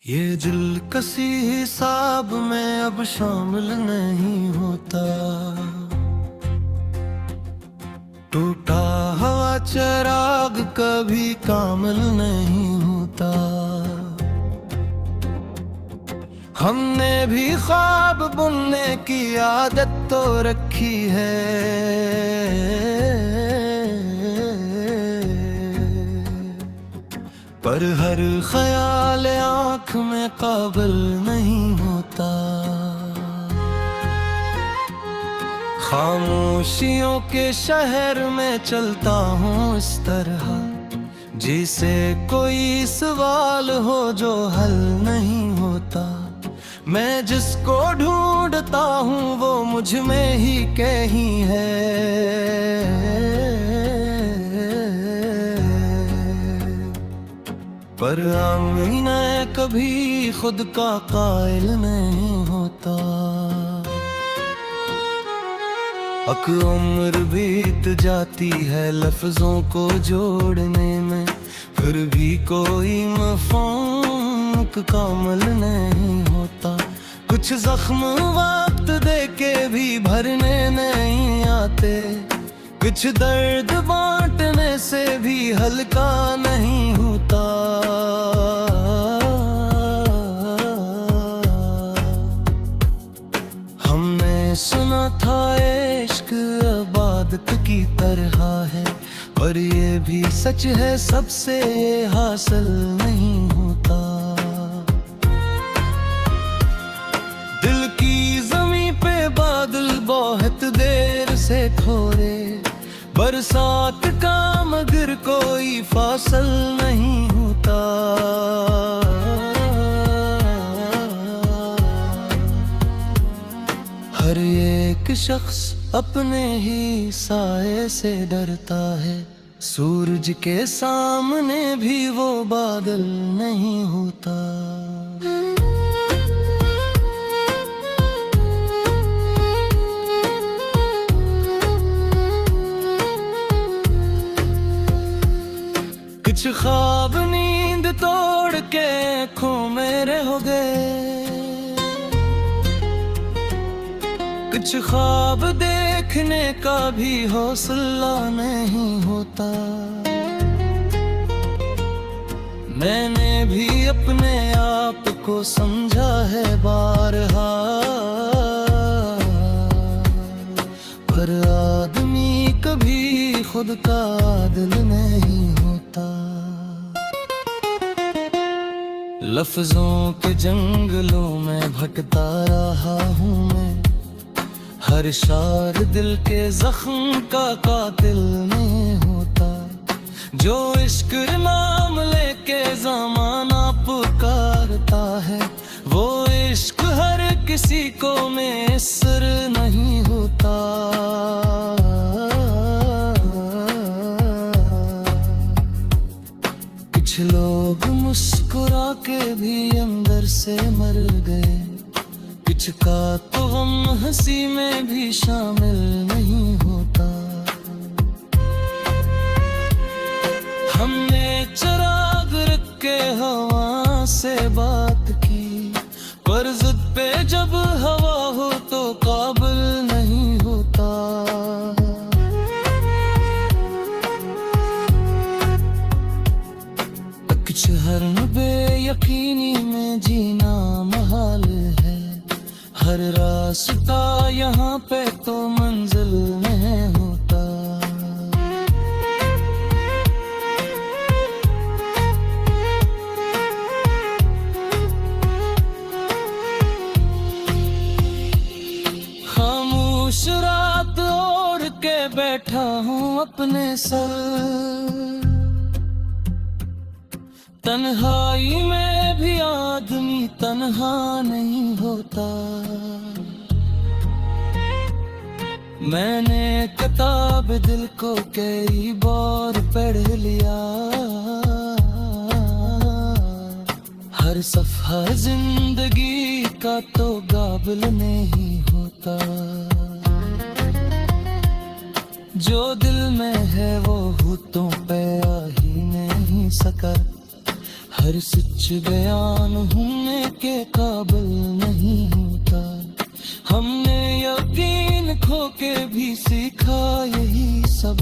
ये दिल कसी हिसाब में अब शामिल नहीं होता। टूटा हवा चिराग कभी कामिल नहीं होता। हमने भी ख्वाब बुनने की आदत तो रखी है, पर हर ख्याल आँख में काबिल नहीं होता। खामोशियों के शहर में चलता हूँ इस तरह, जिसे कोई सवाल हो जो हल नहीं होता। मैं जिसको ढूंढता हूँ वो मुझ में ही कहीं है, पर आईना कभी खुद का कायल नहीं होता। अक उम्र बीत जाती है लफ्जों को जोड़ने में, फिर भी कोई मफ़हूम कामिल नहीं होता। कुछ जख्म वक्त देके भी भरने नहीं आते, कुछ दर्द बांटने से भी हल्का नहीं होता। हमने सुना था इश्क इबादत की तरह है, पर ये भी सच है सबसे ये हासिल नहीं होता। दिल की ज़मीं पे बादल बहुत देर से ठोरे, बरसात का मगर कोई फासल नहीं होता। हर एक शख्स अपने ही साए से डरता है, सूरज के सामने भी वो बादल नहीं होता। कुछ ख्वाब नींद तोड़ के आँखों में रह गए, कुछ ख्वाब देखने का भी हौसला नहीं होता। मैंने भी अपने आप को समझा है बारहा, पर आदमी कभी खुद का आदिल नहीं होता। लफ्जों के जंगलों में भटकता रहा हूँ मैं, हर शार दिल के जख्म का कातिल नहीं होता। जो इश्क नाम लेके ज़माना पुकारता है, वो इश्क हर किसी को मैसर नहीं होता। कुछ लोग मुस्कुरा के भी अंदर से मर गए, कुछ का तो गम हंसी में भी शामिल नहीं होता। हमने चिराग रख के हवा से बात की, पर ज़िद पे जब हवा हो तो काबिल नहीं होता। कुछ हर बेयकीनी में जीना महाल है, हर रास्ता यहाँ पे तो मंजिल नहीं होता। खामोश रात ओढ़ के बैठा हूँ अपने सर, तन्हाई में भी आदमी तन्हा नहीं होता। मैंने किताब दिल को कई बार पढ़ लिया, हर सफ़ा जिंदगी का तो काबिल नहीं होता। जो दिल में है वो होठों पे आ ही नहीं सका, हर सच बयान होने के काबिल नहीं होता। हमने यकीन खो के भी सीखा यही सब,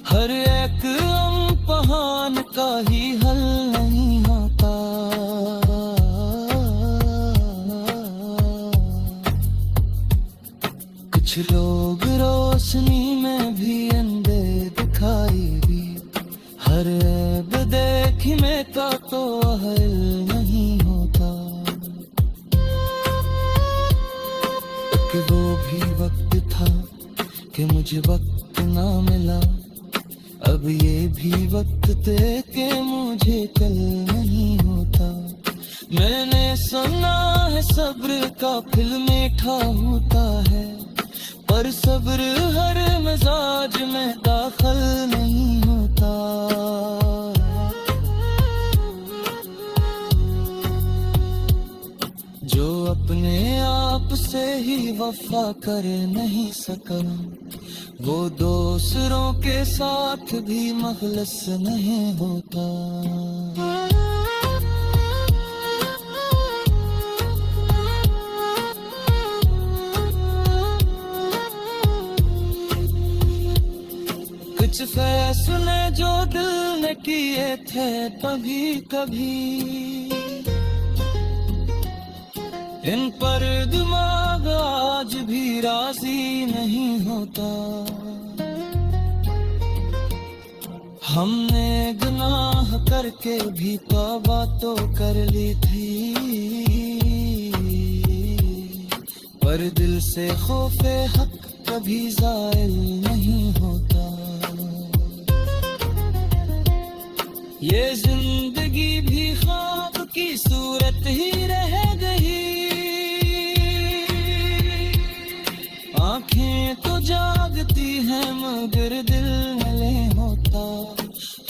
हर एक इम्तिहान का ही हल नहीं होता। कुछ लोग रोशनी में भी अंधे दिखाई भी, हर ऐब देखने का तो अहल नहीं होता। एक वो भी वक्त था कि मुझे वक्त ना मिला, अब ये भी वक्त थे कि मुझे कल नहीं होता। मैंने सुना है सब्र का फल मीठा होता है, पर सब्र हर मिजाज में दाखिल नहीं होता। जो अपने आप से ही वफा कर नहीं सका, वो दूसरों के साथ भी मखलस नहीं होता। कुछ फैसले जो दिल ने किए थे कभी कभी, इन पर दिमाग आज भी राजी नहीं होता। हमने गुनाह करके भी तौबा तो कर ली थी, पर दिल से खौफे हक कभी ज़ाइल नहीं होता। ये जिंदगी भी ख्वाब की सूरत ही रह गई, आंखें तो जागती हैं मगर दिल मिले होता।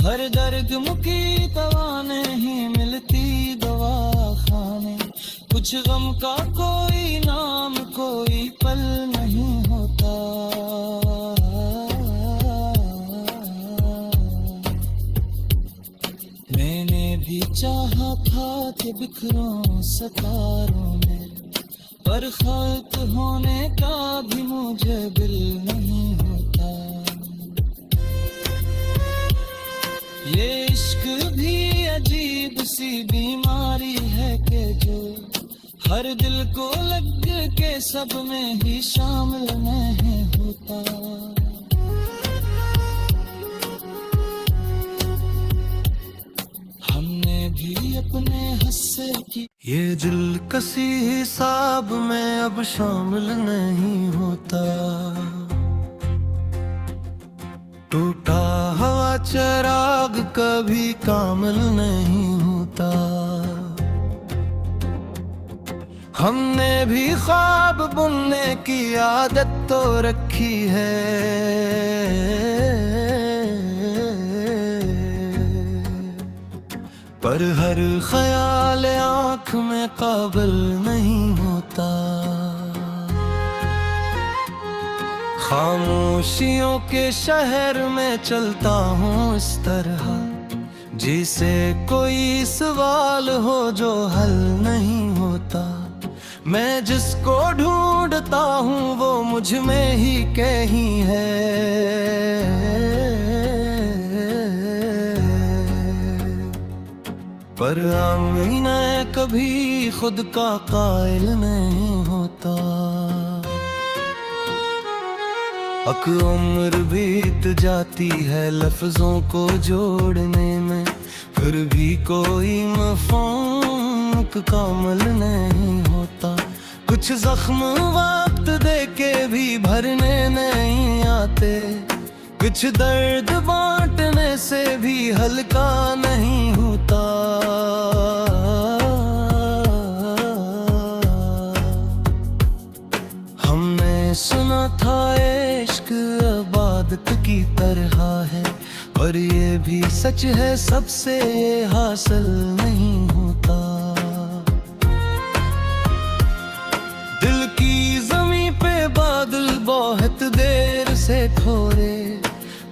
हर दर्द मुकी दवा नहीं मिलती दवा खाने, कुछ गम का कोई नाम कोई पल नहीं होता। मैंने भी चाहा था कि बिखरूं सितारों में, पर खल्क होने का भी मुझे दिल नहीं होता। ये इश्क भी अजीब सी बीमारी है कि जो हर दिल को लग के सब में ही शामिल नहीं होता। भी अपने हिस्से की ये दिल कसी हिसाब में अब शामिल नहीं होता। टूटा हवा चिराग कभी कामिल नहीं होता। हमने भी ख्वाब बुनने की आदत तो रखी है, पर हर ख्याल आँख में काबिल नहीं होता। खामोशियों के शहर में चलता हूँ इस तरह, जिसे कोई सवाल हो जो हल नहीं होता। मैं जिसको ढूंढता हूँ वो मुझ में ही कहीं है, पर आमीना कभी खुद का कायल नहीं होता। अक उम्र बीत जाती है लफ्जों को जोड़ने में, फिर भी कोई मफ़हूम कामिल नहीं होता। कुछ जख्म वक्त देके भी भरने नहीं आते, कुछ दर्द बांटने से भी हल्का नहीं होता। हमने सुना था इश्क इबादत की तरह है, और ये भी सच है सबसे ये हासिल नहीं होता। दिल की ज़मीं पे बादल बहुत देर से ठोरे,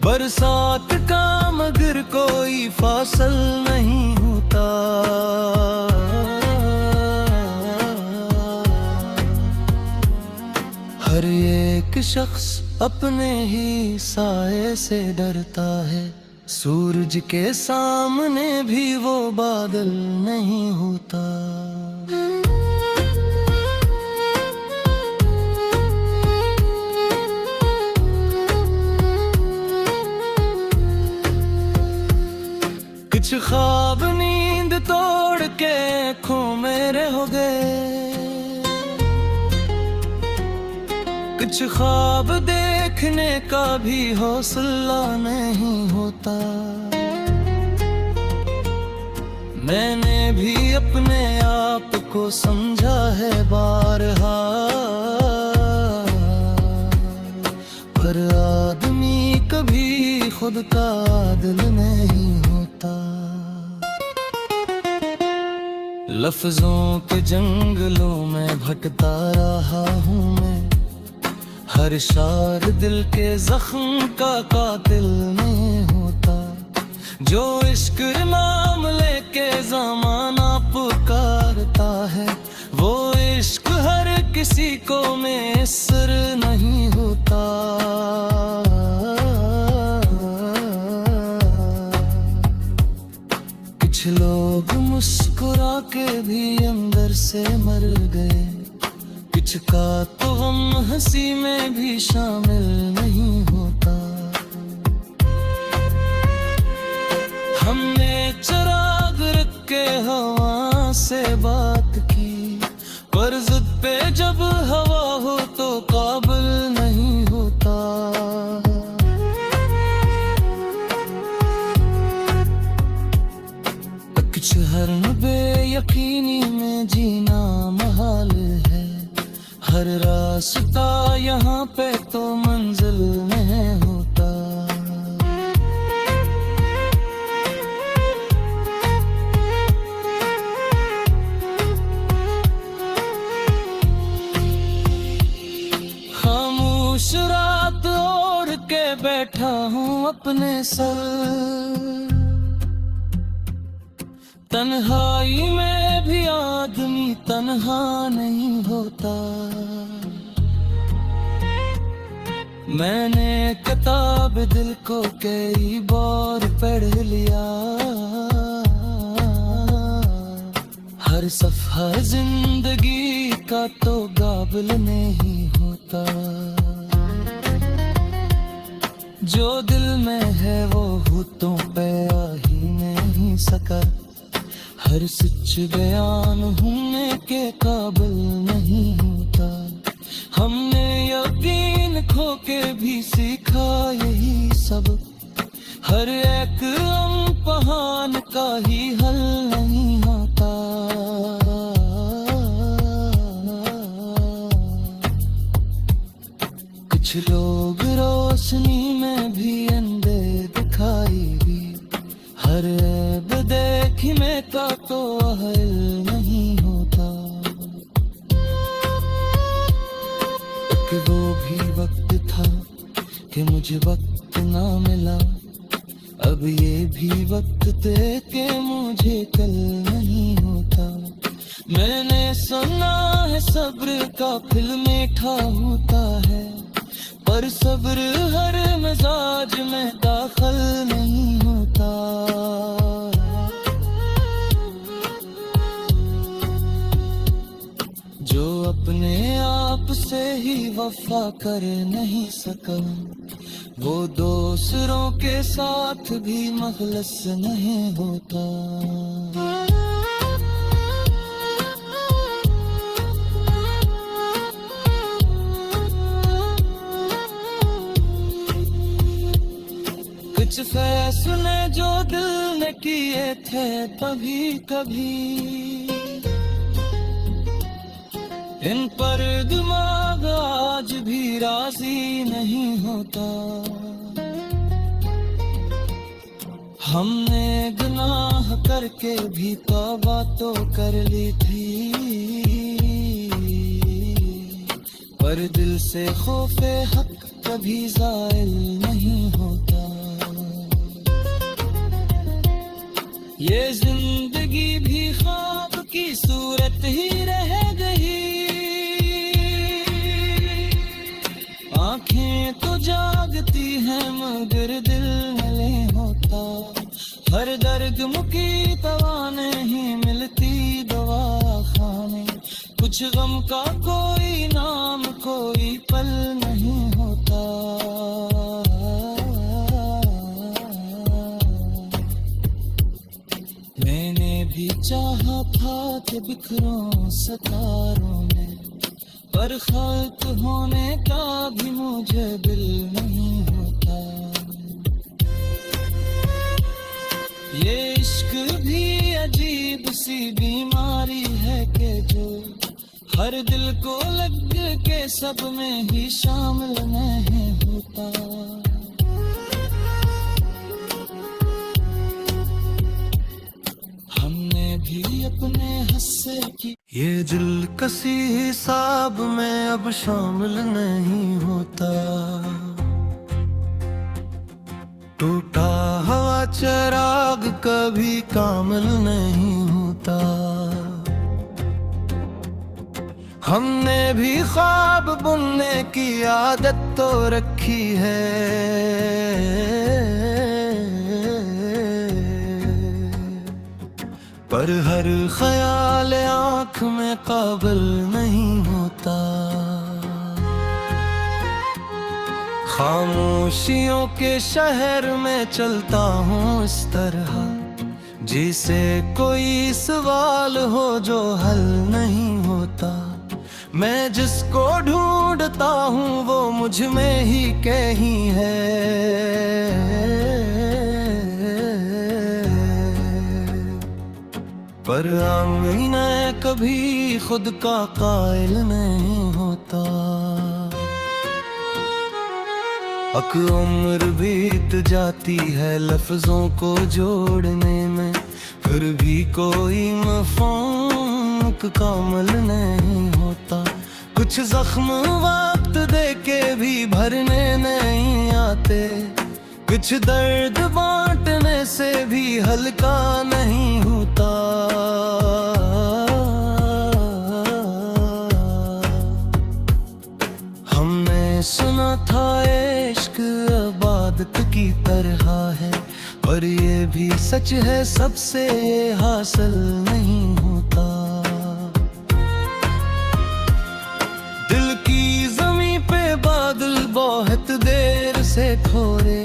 बरसात का मगर कोई फासल नहीं होता। एक शख्स अपने ही साए से डरता है, सूरज के सामने भी वो बादल नहीं होता। कुछ ख्वाब नींद तोड़ के आँखों में रह गए, कुछ ख्वाब देखने का भी हौसला नहीं होता। मैंने भी अपने आप को समझा है बारहा, पर आदमी कभी खुद का आदिल नहीं होता। लफ्जों के जंगलों में भटकता रहा हूँ मैं, हर शार दिल के जख्म का कातिल नहीं होता। जो इश्क नाम लेके ज़माना पुकारता है, वो इश्क हर किसी को मैसर नहीं होता। कुछ लोग मुस्कुरा के भी अंदर से मर गए, कुछ का तो गम हंसी में भी शामिल नहीं होता। हमने चिराग रख के हवा से बात की, पर ज़िद पे जब हवा हो तो काबिल नहीं होता। कुछ हर बेयकीनी में जीना महाल है, हर रास्ता यहाँ पे तो मंजिल नहीं होता। खामोश रात ओढ़ के बैठा हूँ अपने सर, तन्हाई में भी आदमी तन्हा नहीं होता। मैंने किताब दिल को कई बार पढ़ लिया, हर सफ़ा जिंदगी का तो काबिल नहीं होता। जो दिल में है वो होठों पे आ ही नहीं सका, हर सच बयान होने के काबिल नहीं होता। हमने यकीन खो के भी सीखा यही सब, हर एक इम्तिहान का ही हल नहीं होता। कुछ लोग रोशनी में भी अंधे दिखाई भी, हर ऐब देखने का तो अहल नहीं होता। एक वो भी वक्त था कि मुझे वक्त ना मिला, अब ये भी वक्त थे कि मुझे कल नहीं होता। मैंने सुना है सब्र का फल मीठा होता है, पर सब्र हर मिजाज में दाखिल नहीं होता। जो अपने आप से ही वफा कर नहीं सका, वो दूसरों के साथ भी मखलस नहीं होता। कुछ फैसले जो दिल ने किए थे तभी कभी, इन पर दिमाग आज भी राजी नहीं होता। हमने गुनाह करके भी तौबा तो कर ली थी, पर दिल से खौफे हक कभी ज़ाइल नहीं होता। ये जिंदगी भी ख्वाब की सूरत ही रह गई, जागती है मगर दिल नहीं होता। हर दर्द मुकी दवा नहीं मिलती दवा खाने। कुछ गम का कोई नाम कोई पल नहीं होता। मैंने भी चाहा था कि बिखरूं सितारों में, पर खल्क होने का भी मुझे दिल नहीं होता। ये इश्क भी अजीब सी बीमारी है कि जो हर दिल को लग के सब में ही शामिल नहीं होता। हमने भी अपने हिस्से की ये दिल कसी हिसाब में अब शामिल नहीं होता। टूटा हुआ चिराग कभी कामिल नहीं होता। हमने भी ख्वाब बुनने की आदत तो रखी है, पर हर ख्याल आँख में काबिल नहीं होता। खामोशियों के शहर में चलता हूँ इस तरह, जिसे कोई सवाल हो जो हल नहीं होता। मैं जिसको ढूंढता हूँ वो मुझ में ही कहीं है, पर आईना कभी खुद का कायल नहीं होता। अक उम्र बीत जाती है लफ्जों को जोड़ने में, फिर भी कोई मफ़हूम कामिल नहीं होता। कुछ जख्म वक्त दे के भी भरने नहीं आते, कुछ दर्द बांटने से भी हल्का नहीं होता। हमने सुना था इश्क इबादत की तरह है, पर ये भी सच है सबसे ये हासिल नहीं होता। दिल की ज़मीं पे बादल बहुत देर से ठोरे,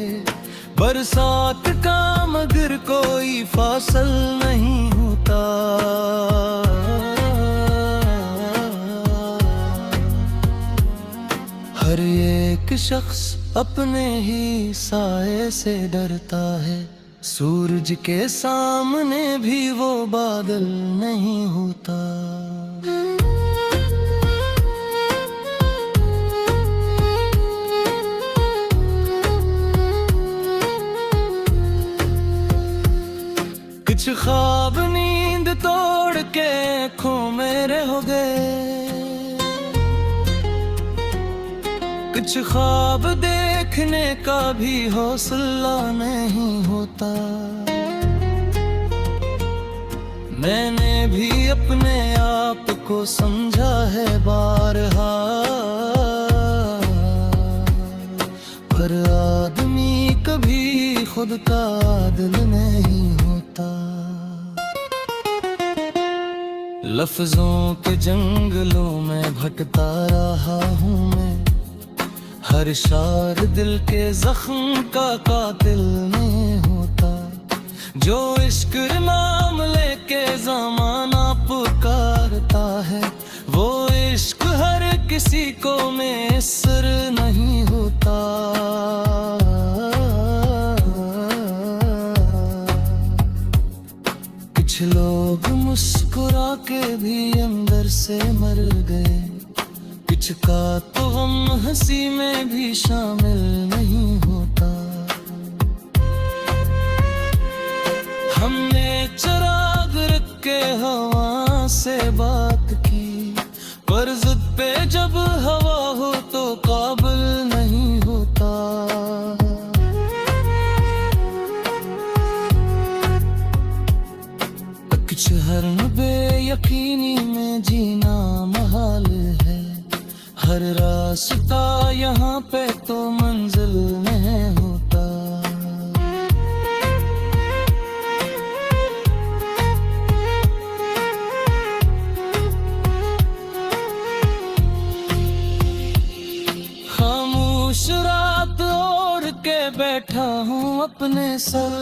बरसात का मगर कोई फासल नहीं होता। हर एक शख्स अपने ही साए से डरता है, सूरज के सामने भी वो बादल नहीं होता। कुछ ख्वाब नींद तोड़ के आँखों में रह गए, कुछ ख्वाब देखने का भी हौसला नहीं होता। मैंने भी अपने आप को समझा है बारहा, पर आदमी कभी खुद का आदिल नहीं होता। लफ्जों के जंगलों में भटकता रहा हूँ मैं, हर शार दिल के जख्म का कातिल नहीं होता। जो इश्क नाम लेके ज़माना पुकारता है, वो इश्क हर किसी को मैसर नहीं होता। कुछ लोग मुस्कुरा के भी अंदर से मर गए, कुछ का तो गम हंसी में भी शामिल नहीं होता। हमने चिराग रख के हवा से बात की, पर ज़िद पे जब हवा हो तो काबिल नहीं होता। कुछ हर बेयकीनी में जीना महाल है, हर रास्ता यहाँ पे तो मंजिल नहीं होता। खामोश रात ओढ़ के बैठा हूँ अपने सर,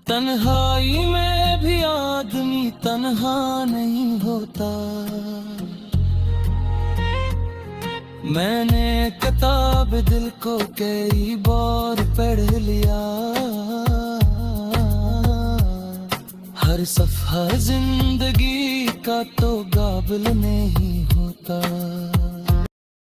तन्हाई में भी आदमी तन्हा नहीं होता। मैंने किताब दिल को कई बार पढ़ लिया, हर सफ़ा जिंदगी का तो काबिल नहीं होता।